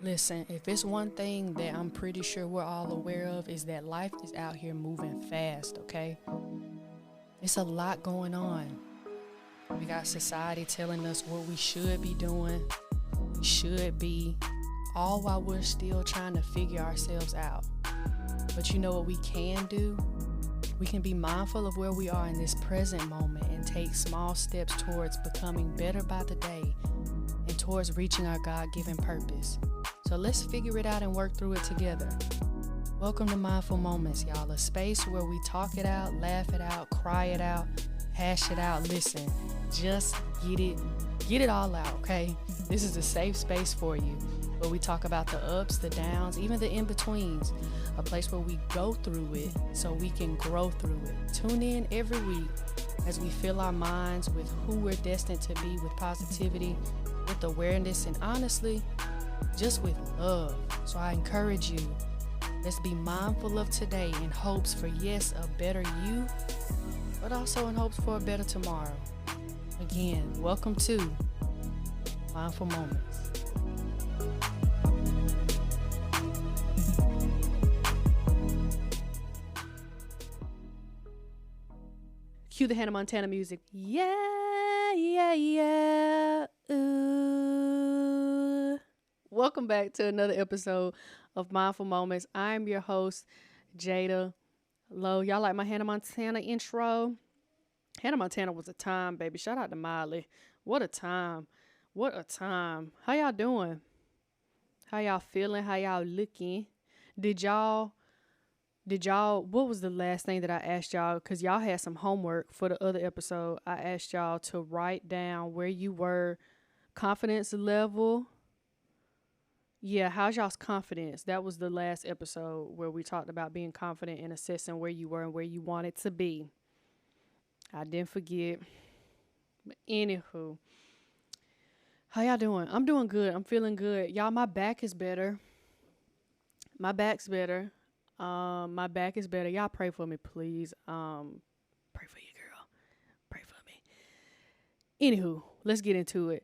Listen, if it's one thing that I'm pretty sure we're all aware of is that life is out here moving fast, okay? It's a lot going on. We got society telling us what we should be doing, we should be, all while we're still trying to figure ourselves out. But you know what we can do? We can be mindful of where we are in this present moment and take small steps towards becoming better by the day and towards reaching our God-given purpose. So let's figure it out and work through it together. Welcome to Mindful Moments, y'all. A space where we talk it out, laugh it out, cry it out, hash it out. Listen, just get it all out, okay? This is a safe space for you, where we talk about the ups, the downs, even the in-betweens. A place where we go through it so we can grow through it. Tune in every week as we fill our minds with who we're destined to be, with positivity, with awareness, and honestly, just with love. So I encourage you, let's be mindful of today in hopes for, yes, a better you, but also in hopes for a better tomorrow. Again, welcome to Mindful Moments. Cue the Hannah Montana music. Yeah, yeah, yeah. Ooh. Welcome back to another episode of Mindful Moments. I'm your host, Jada Lowe. Y'all like my Hannah Montana intro? Hannah Montana was a time, baby. Shout out to Miley. What a time. What a time. How y'all doing? How y'all feeling? How y'all looking? Did y'all, what was the last thing that I asked y'all? Because y'all had some homework for the other episode. I asked y'all to write down where you were, confidence level. Yeah, how's y'all's confidence? That was the last episode where we talked about being confident and assessing where you were and where you wanted to be. I didn't forget. But anywho, how y'all doing? I'm doing good. I'm feeling good. Y'all, my back is better. My back's better. My back is better. Y'all pray for me, please. Pray for you, girl. Pray for me. Anywho, let's get into it.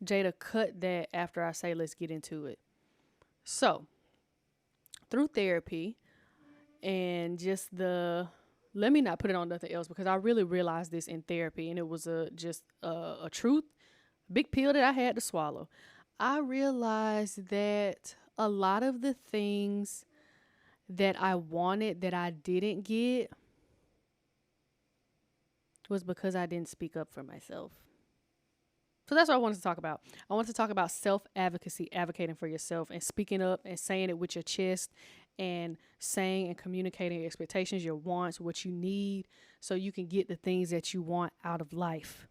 Jada, cut that after I say let's get into it. So, through therapy and just let me not put it on nothing else, because I really realized this in therapy, and it was just a truth, big pill that I had to swallow. I realized that a lot of the things that I wanted that I didn't get was because I didn't speak up for myself. So that's what I wanted to talk about. I want to talk about self-advocacy, advocating for yourself and speaking up and saying it with your chest and saying and communicating your expectations, your wants, what you need, so you can get the things that you want out of life.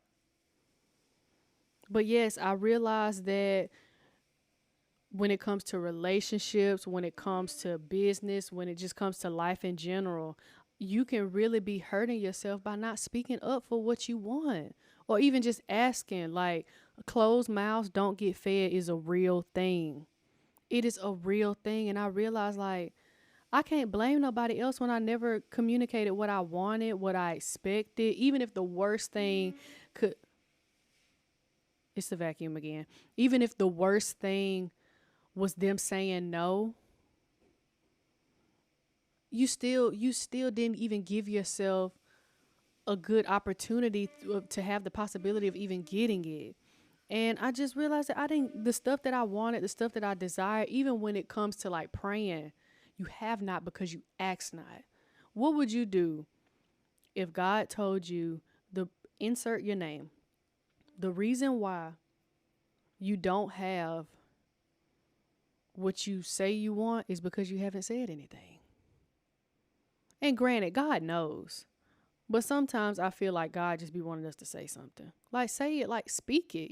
But yes, I realized that when it comes to relationships, when it comes to business, when it just comes to life in general, you can really be hurting yourself by not speaking up for what you want. Or even just asking, like, closed mouths don't get fed is a real thing. It is a real thing. And I realized, like, I can't blame nobody else when I never communicated what I wanted, what I expected. Even if the worst thing could, it's the vacuum again. Even if the worst thing was them saying no, you still didn't even give yourself a good opportunity to have the possibility of even getting it. And I just realized that the stuff that I wanted, the stuff that I desired, even when it comes to like praying, you have not because you ask not. What would you do if God told you insert your name, the reason why you don't have what you say you want is because you haven't said anything? And granted, God knows. But sometimes I feel like God just be wanting us to say something. Like, say it, like, speak it,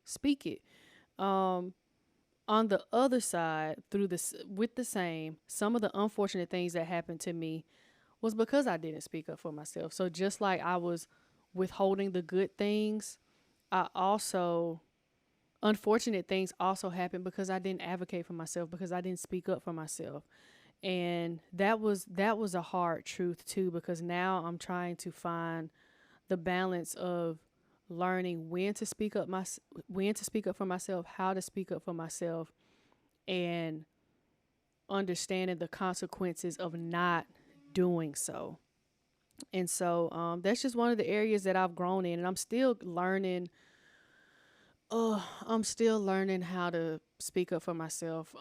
speak it. On the other side, with the same, some of the unfortunate things that happened to me was because I didn't speak up for myself. So just like I was withholding the good things, unfortunate things also happened because I didn't advocate for myself, because I didn't speak up for myself. And that was a hard truth too, because now I'm trying to find the balance of learning when to speak up for myself, how to speak up for myself, and understanding the consequences of not doing so. And so that's just one of the areas that I've grown in, and I'm still learning. I'm still learning how to speak up for myself.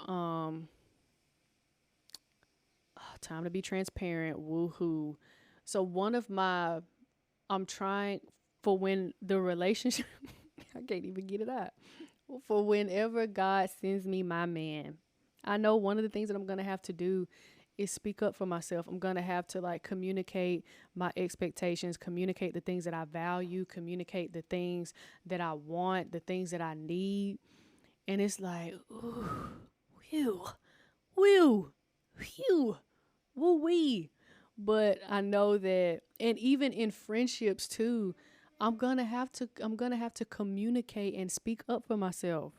Time to be transparent. Woohoo! So one of my, I'm trying for when the relationship, I can't even get it out. For whenever God sends me my man, I know one of the things that I'm gonna have to do is speak up for myself. I'm gonna have to like communicate my expectations, communicate the things that I value, communicate the things that I want, the things that I need. And it's like, ooh, whew, whew, whew, woo wee. But I know that, and even in friendships too, I'm gonna have to communicate and speak up for myself,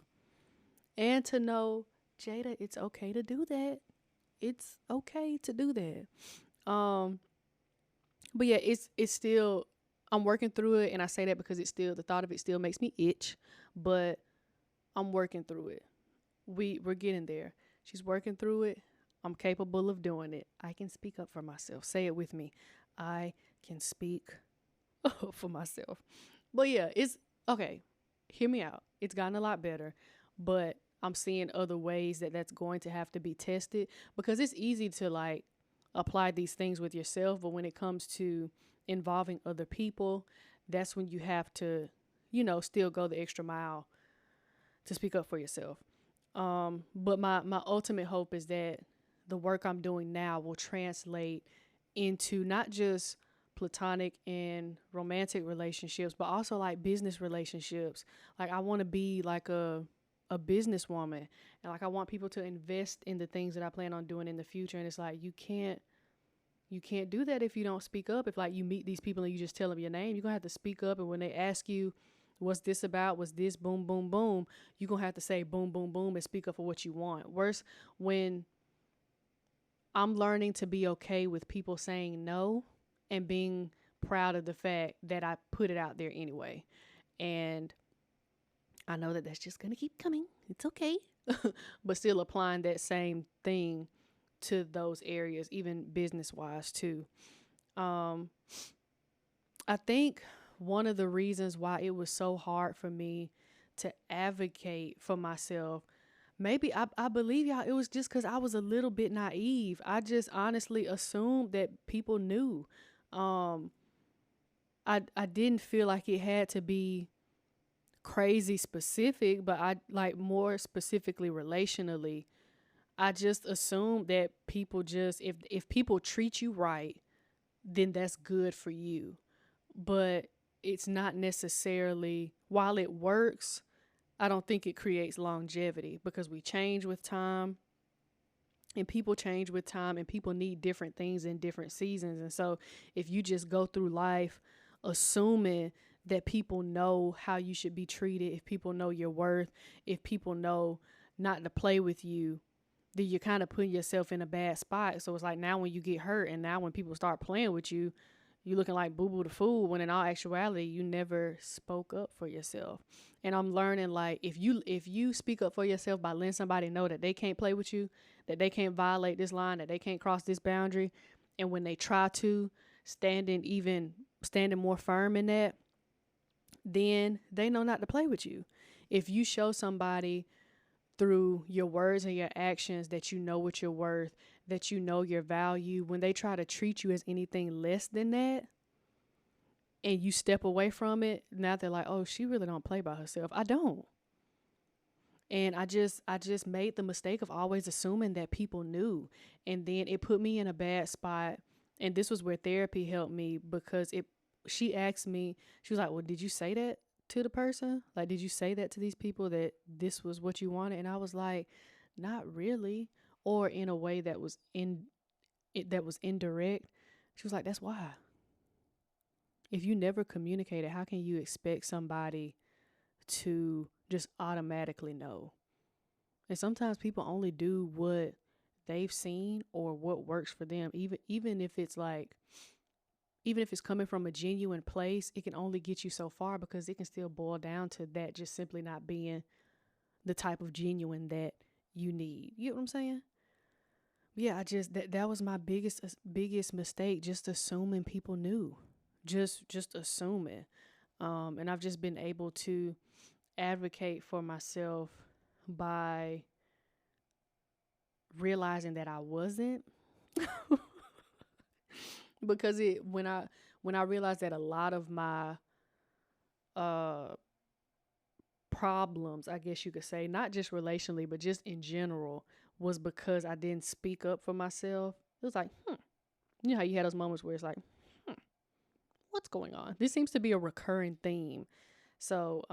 and to know, Jada, it's okay to do that. It's okay to do that. But yeah, it's still, I'm working through it, and I say that because it's still, the thought of it still makes me itch, but I'm working through it. We're getting there. She's working through it. I'm capable of doing it. I can speak up for myself. Say it with me. I can speak up for myself. But yeah, it's okay. Hear me out. It's gotten a lot better, but I'm seeing other ways that that's going to have to be tested, because it's easy to like apply these things with yourself, but when it comes to involving other people, that's when you have to, still go the extra mile to speak up for yourself. But my ultimate hope is that the work I'm doing now will translate into not just platonic and romantic relationships, but also like business relationships. Like I want to be like a businesswoman, and like I want people to invest in the things that I plan on doing in the future. And it's like you can't do that if you don't speak up. If like you meet these people and you just tell them your name, you're gonna have to speak up. And when they ask you, what's this about? What's this? Boom, boom, boom. You're going to have to say boom, boom, boom and speak up for what you want. Worse, when I'm learning to be okay with people saying no and being proud of the fact that I put it out there anyway. And I know that that's just going to keep coming. It's okay. But still applying that same thing to those areas, even business wise, too. Um, I think one of the reasons why it was so hard for me to advocate for myself, maybe I believe y'all, it was just because I was a little bit naive. I just honestly assumed that people knew. Um, I didn't feel like it had to be crazy specific, but I like more specifically relationally. I just assumed that people just, if people treat you right, then that's good for you. But it's not necessarily, while it works, I don't think it creates longevity, because we change with time and people change with time and people need different things in different seasons. And so if you just go through life assuming that people know how you should be treated, if people know your worth, if people know not to play with you, then you're kind of putting yourself in a bad spot. So it's like now when you get hurt and now when people start playing with you, you looking like boo boo the fool, when in all actuality you never spoke up for yourself. And I'm learning, like, if you speak up for yourself by letting somebody know that they can't play with you, that they can't violate this line, that they can't cross this boundary, and when they try to, standing more firm in that, then they know not to play with you. If you show somebody through your words and your actions that you know what you're worth, that you know your value, when they try to treat you as anything less than that and you step away from it, now they're like, oh, she really don't play by herself. I don't. And I just made the mistake of always assuming that people knew. And then it put me in a bad spot. And this was where therapy helped me, because she asked me, she was like, well, did you say that to the person? Like, did you say that to these people, that this was what you wanted? And I was like, not really. Or in a way that was that was indirect. She was like, that's why. If you never communicated, how can you expect somebody to just automatically know? And sometimes people only do what they've seen or what works for them, even if it's like even if it's coming from a genuine place, it can only get you so far because it can still boil down to that just simply not being the type of genuine that you need. You know what I'm saying? Yeah, I just that was my biggest mistake, just assuming people knew. Just assuming. And I've just been able to advocate for myself by realizing that I wasn't. Because it when I realized that a lot of my uh problems, I guess you could say, not just relationally, but just in general, was because I didn't speak up for myself. It was like, you know how you had those moments where it's like, what's going on? This seems to be a recurring theme. So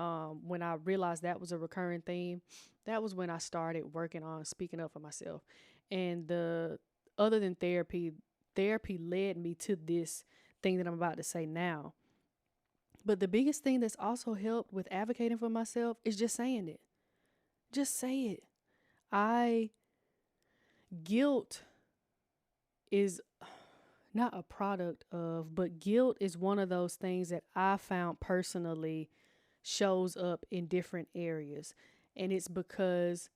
when I realized that was a recurring theme, that was when I started working on speaking up for myself. And the other than therapy led me to this thing that I'm about to say now. But the biggest thing that's also helped with advocating for myself is just saying it. Just say it. Guilt is not a product of, but guilt is one of those things that I found personally shows up in different areas. And it's because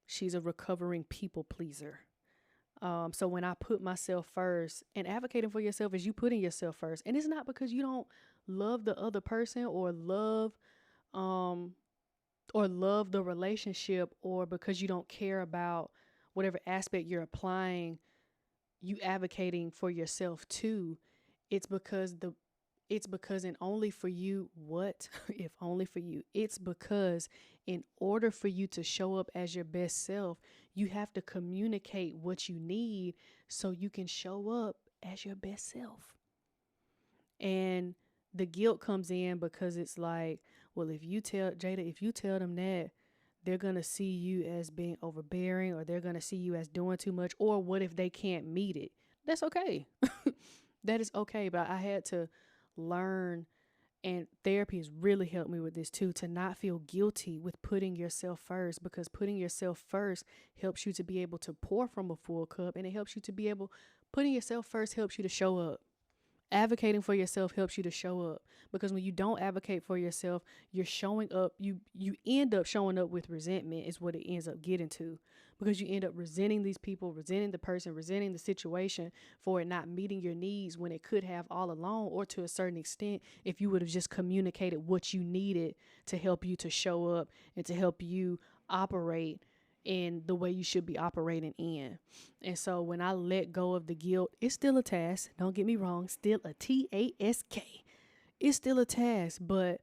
she's a recovering people pleaser. So when I put myself first, and advocating for yourself is you putting yourself first. And it's not because you don't love the other person um or love the relationship, or because you don't care about whatever aspect you're applying you advocating for yourself too. It's because and only for you, what? If only for you. It's because in order for you to show up as your best self, you have to communicate what you need so you can show up as your best self. And the guilt comes in because it's like, well, if you tell them that, they're going to see you as being overbearing, or they're going to see you as doing too much, or what if they can't meet it? That's okay. That is okay. But I had to learn, and therapy has really helped me with this too, to not feel guilty with putting yourself first, because putting yourself first helps you to be able to pour from a full cup, and it helps you to be able, putting yourself first helps you to show up. Advocating for yourself helps you to show up, because when you don't advocate for yourself, you're showing up, you end up showing up with resentment is what it ends up getting to, because you end up resenting these people, resenting the person, resenting the situation for it not meeting your needs when it could have all along, or to a certain extent if you would have just communicated what you needed to help you to show up and to help you operate in the way you should be operating in. And so when I let go of the guilt, it's still a task. Don't get me wrong, still a task. It's still a task, but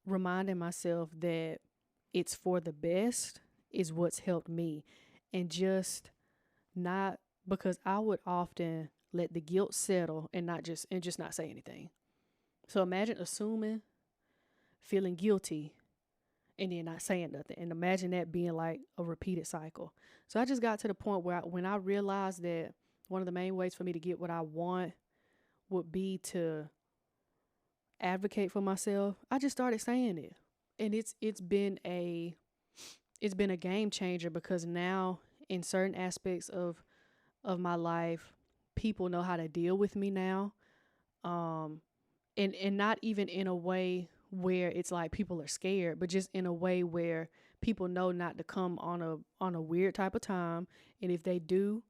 reminding myself that it's for the best is what's helped me. And just not, because I would often let the guilt settle and just not say anything. So imagine assuming, feeling guilty, and then not saying nothing. And imagine that being like a repeated cycle. So I just got to the point where when I realized that one of the main ways for me to get what I want would be to advocate for myself, I just started saying it. And it's been a game changer, because now in certain aspects of my life, people know how to deal with me now. And not even in a way where it's like people are scared, but just in a way where people know not to come on a weird type of time. And if they do,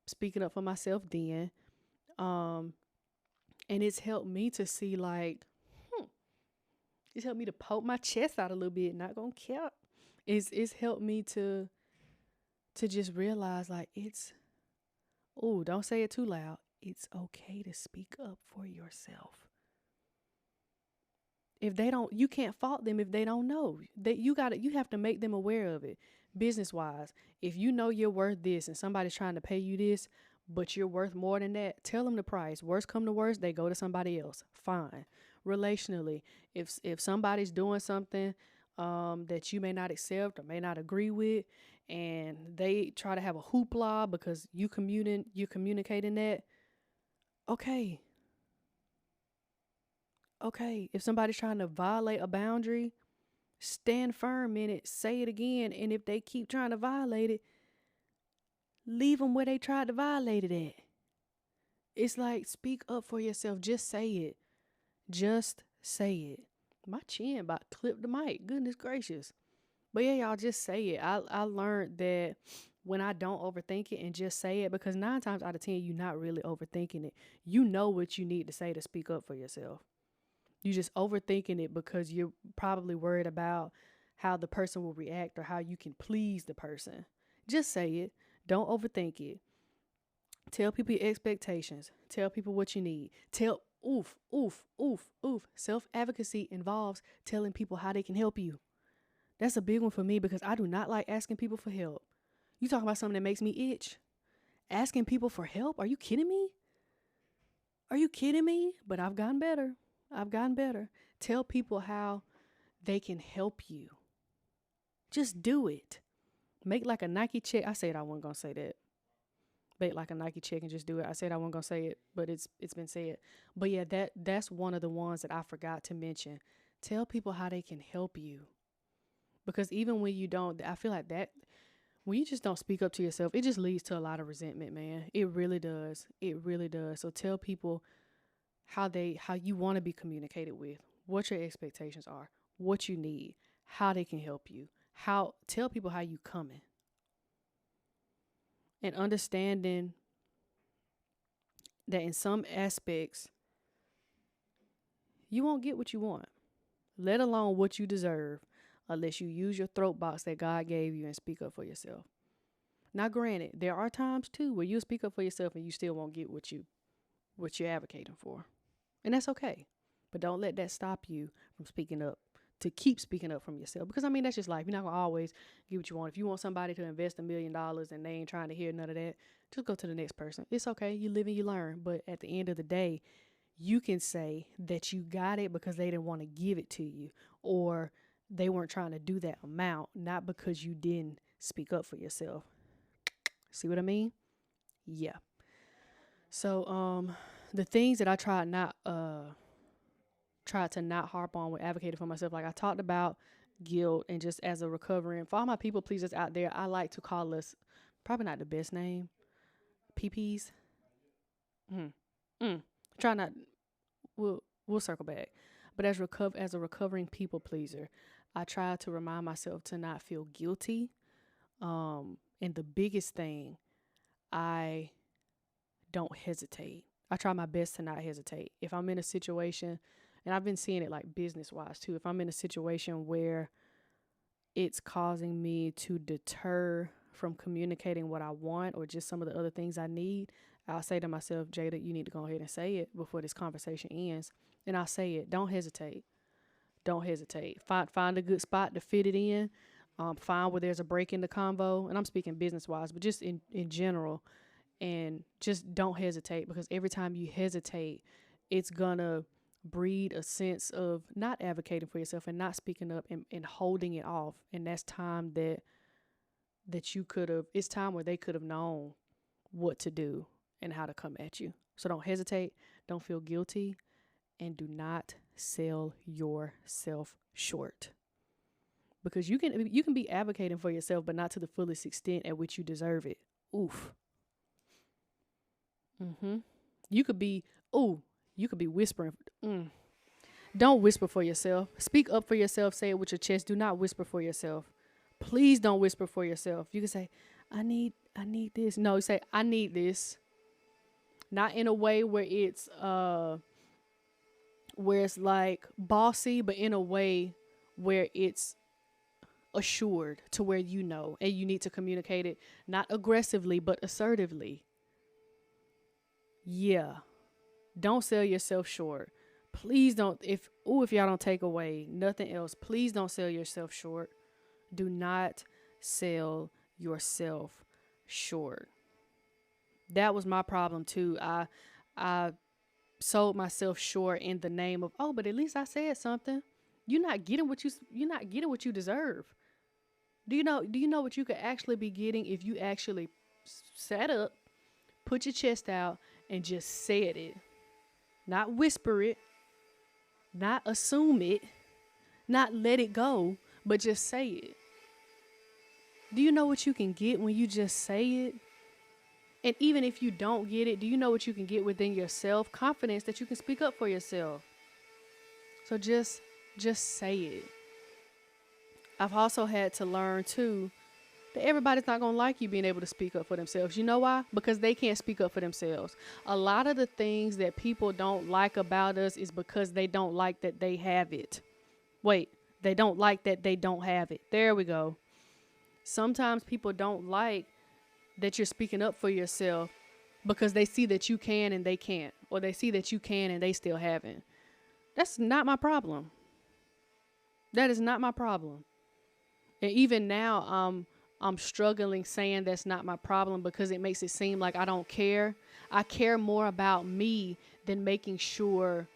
speaking up for myself then. And it's helped me to see like, it's helped me to poke my chest out a little bit, not gonna cap. It's helped me to just realize like don't say it too loud. It's okay to speak up for yourself. If they don't, you can't fault them if they don't know. You have to make them aware of it. Business wise, if you know you're worth this and somebody's trying to pay you this, but you're worth more than that, tell them the price. Worst come to worst, they go to somebody else. Fine. Relationally, if somebody's doing something that you may not accept or may not agree with, and they try to have a hoopla because you're communicating that, okay. Okay, if somebody's trying to violate a boundary, stand firm in it, say it again, and if they keep trying to violate it, leave them where they tried to violate it at. It's like, speak up for yourself. Just say it. Just say it. My chin about to clip the mic. Goodness gracious. But yeah, y'all, just say it. I learned that when I don't overthink it and just say it, because 9 times out of 10, you're not really overthinking it. You know what you need to say to speak up for yourself. You just overthinking it because you're probably worried about how the person will react or how you can please the person. Just say it. Don't overthink it. Tell people your expectations. Tell people what you need. Tell oof, oof, oof, oof. Self-advocacy involves telling people how they can help you. That's a big one for me because I do not like asking people for help. You talking about something that makes me itch? Asking people for help? Are you kidding me? Are you kidding me? But I've gotten better. I've gotten better. Tell people how they can help you. Just do it. Make like a Nike check. I said I wasn't gonna say that. Make like a Nike check and just do it. I said I wasn't gonna say it, but it's been said. But yeah, that's one of the ones that I forgot to mention. Tell people how they can help you. Because even when you don't, I feel like that when you just don't speak up to yourself, it just leads to a lot of resentment, man. It really does. It really does. So tell people how you want to be communicated with, what your expectations are, what you need, how they can help you. Tell people how you coming. And understanding that in some aspects you won't get what you want, let alone what you deserve, unless you use your throat box that God gave you and speak up for yourself. Now, granted, there are times too where you speak up for yourself and you still won't get what you're advocating for. And that's okay. But don't let that stop you from speaking up, to keep speaking up from yourself. Because I mean, that's just life. You're not gonna always get what you want. If you want somebody to invest $1 million and they ain't trying to hear none of that, just go to the next person. It's okay. You live and you learn. But at the end of the day, you can say that you got it because they didn't want to give it to you, or they weren't trying to do that amount, not because you didn't speak up for yourself. See what I mean? Yeah. So the things that I tried to not harp on with advocating for myself, like I talked about guilt, and just as a recovering, for all my people pleasers out there, I like to call us, probably not the best name, PPs. Try not, we'll circle back. But as a recovering people pleaser, I try to remind myself to not feel guilty. And the biggest thing, I don't hesitate. I try my best to not hesitate. If I'm in a situation, and I've been seeing it like business wise too, if I'm in a situation where it's causing me to deter from communicating what I want or just some of the other things I need, I'll say to myself, Jada, you need to go ahead and say it before this conversation ends. And I'll say it. Don't hesitate. Don't hesitate. Find a good spot to fit it in. Find where there's a break in the convo. And I'm speaking business wise, but just in general. And just don't hesitate, because every time you hesitate, it's gonna breed a sense of not advocating for yourself and not speaking up and holding it off. And that's time that you could have, it's time where they could have known what to do and how to come at you. So don't hesitate, don't feel guilty, and do not sell yourself short. Because you can be advocating for yourself, but not to the fullest extent at which you deserve it. Oof. You could be whispering. Don't whisper for yourself. Speak up for yourself. Say it with your chest. Do not whisper for yourself. Please don't whisper for yourself. You can say, I need this. No, you say, I need this. Not in a way where it's like bossy, but in a way where it's assured, to where you know, and you need to communicate it not aggressively but assertively. Yeah. Don't sell yourself short. Please don't, if y'all don't take away nothing else, please don't sell yourself short. Do not sell yourself short. That was my problem too. I sold myself short in the name of, but at least I said something. You're not getting what you deserve. Do you know what you could actually be getting if you actually sat up, put your chest out, and just said it? Not whisper it, not assume it, not let it go, but just say it. Do you know what you can get when you just say it? And even if you don't get it, do you know what you can get within yourself? Confidence that you can speak up for yourself. So just say it. I've also had to learn too that everybody's not going to like you being able to speak up for themselves. You know why? Because they can't speak up for themselves. A lot of the things that people don't like about us is because they don't like that they have it. Wait, they don't like that they don't have it. There we go. Sometimes people don't like that you're speaking up for yourself because they see that you can and they can't, or they see that you can and they still haven't. That's not my problem. That is not my problem. And even now, I'm struggling saying that's not my problem because it makes it seem like I don't care. I care more about me than making sure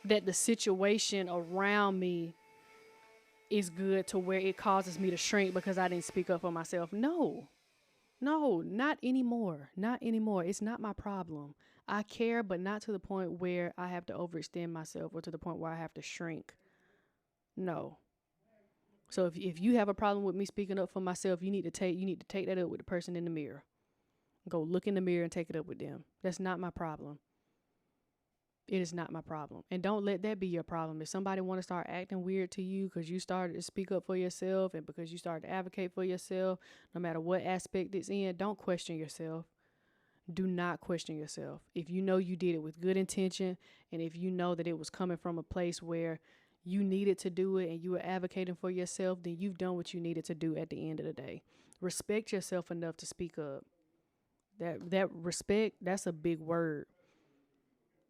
that the situation around me is good to where it causes me to shrink because I didn't speak up for myself. No, not anymore. Not anymore. It's not my problem. I care, but not to the point where I have to overextend myself or to the point where I have to shrink. No. So if you have a problem with me speaking up for myself, you need to take that up with the person in the mirror. Go look in the mirror and take it up with them. That's not my problem. It is not my problem. And don't let that be your problem. If somebody want to start acting weird to you because you started to speak up for yourself and because you started to advocate for yourself, no matter what aspect it's in, don't question yourself. Do not question yourself. If you know you did it with good intention, and if you know that it was coming from a place where you needed to do it and you were advocating for yourself, then you've done what you needed to do at the end of the day. Respect yourself enough to speak up. That respect, that's a big word.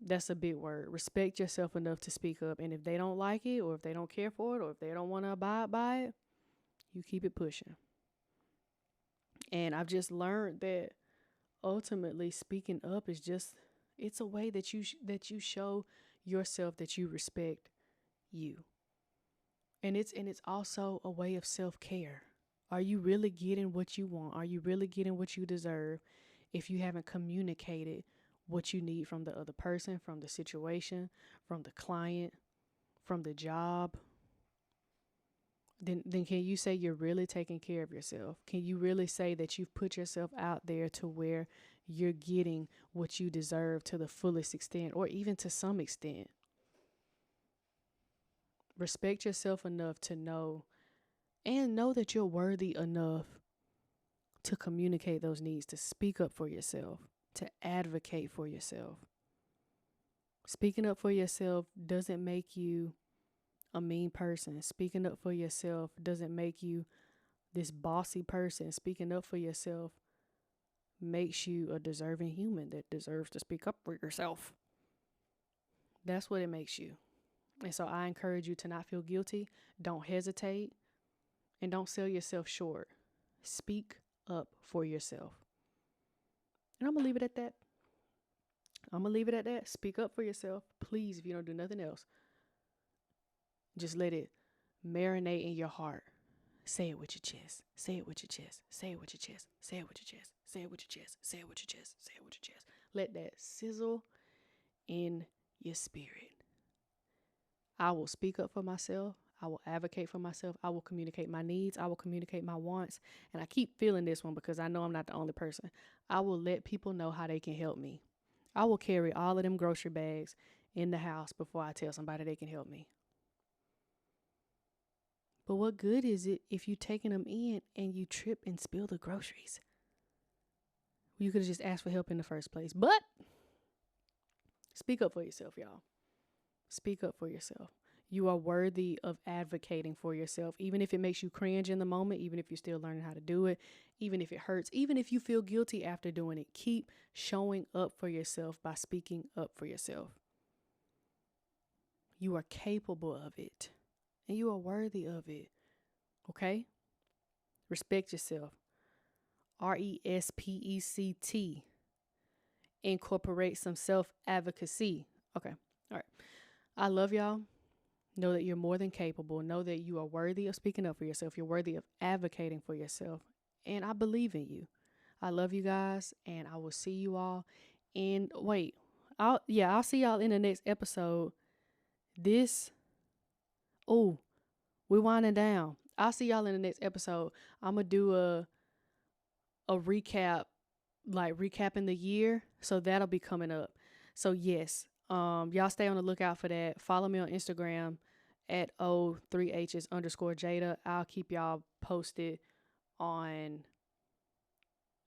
That's a big word. Respect yourself enough to speak up. And if they don't like it, or if they don't care for it, or if they don't want to abide by it, you keep it pushing. And I've just learned that ultimately speaking up is just, it's a way that you show yourself that you respect you. And it's also a way of self-care. Are you really getting what you want? Are you really getting what you deserve if you haven't communicated what you need from the other person, from the situation, from the client, from the job? Then can you say you're really taking care of yourself? Can you really say that you've put yourself out there to where you're getting what you deserve to the fullest extent, or even to some extent? Respect yourself enough to know that you're worthy enough to communicate those needs, to speak up for yourself, to advocate for yourself. Speaking up for yourself doesn't make you a mean person. Speaking up for yourself doesn't make you this bossy person. Speaking up for yourself makes you a deserving human that deserves to speak up for yourself. That's what it makes you. And so I encourage you to not feel guilty. Don't hesitate. And don't sell yourself short. Speak up for yourself. And I'm going to leave it at that. Speak up for yourself. Please, if you don't do nothing else, just let it marinate in your heart. Say it with your chest. Say it with your chest. Say it with your chest. Say it with your chest. Say it with your chest. Say it with your chest. Say it with your chest. Let that sizzle in your spirit. I will speak up for myself. I will advocate for myself. I will communicate my needs. I will communicate my wants. And I keep feeling this one because I know I'm not the only person. I will let people know how they can help me. I will carry all of them grocery bags in the house before I tell somebody they can help me. But what good is it if you taking them in and you trip and spill the groceries? You could have just asked for help in the first place. But speak up for yourself, y'all. Speak up for yourself. You are worthy of advocating for yourself, even if it makes you cringe in the moment, even if you're still learning how to do it, even if it hurts, even if you feel guilty after doing it. Keep showing up for yourself by speaking up for yourself. You are capable of it, and you are worthy of it. Okay? Respect yourself. RESPECT. Incorporate some self-advocacy. Okay. All right. I love y'all. Know that you're more than capable. Know that you are worthy of speaking up for yourself. You're worthy of advocating for yourself. And I believe in you. I love you guys, and I will see you all I'll see y'all in the next episode. We're winding down. I'll see y'all in the next episode. I'm going to do a recap like recapping the year. So that'll be coming up. So yes, y'all stay on the lookout for that. Follow me on Instagram at O3Hs_Jada. I'll keep y'all posted on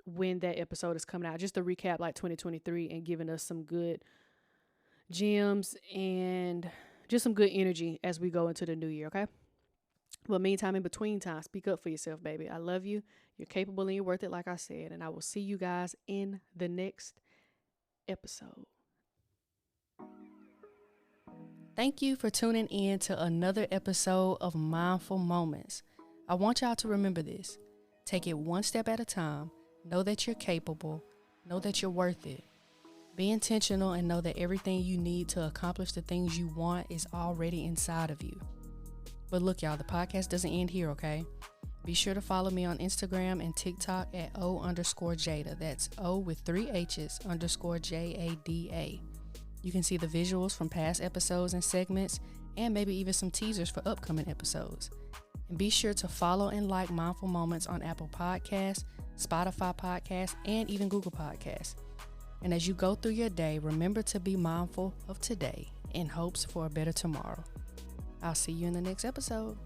when that episode is coming out, just to recap like 2023 and giving us some good gems and just some good energy as we go into the new year, okay? But meantime, in between time, speak up for yourself, baby. I love you. You're capable and you're worth it, like I said. And I will see you guys in the next episode. Thank you for tuning in to another episode of Mindful Moments. I want y'all to remember this. Take it one step at a time. Know that you're capable. Know that you're worth it. Be intentional and know that everything you need to accomplish the things you want is already inside of you. But look, y'all, the podcast doesn't end here, okay? Be sure to follow me on Instagram and TikTok at O_Jada. That's O with 3 H's _JADA. You can see the visuals from past episodes and segments, and maybe even some teasers for upcoming episodes. And be sure to follow and like Mindful Moments on Apple Podcasts, Spotify Podcasts, and even Google Podcasts. And as you go through your day, remember to be mindful of today in hopes for a better tomorrow. I'll see you in the next episode.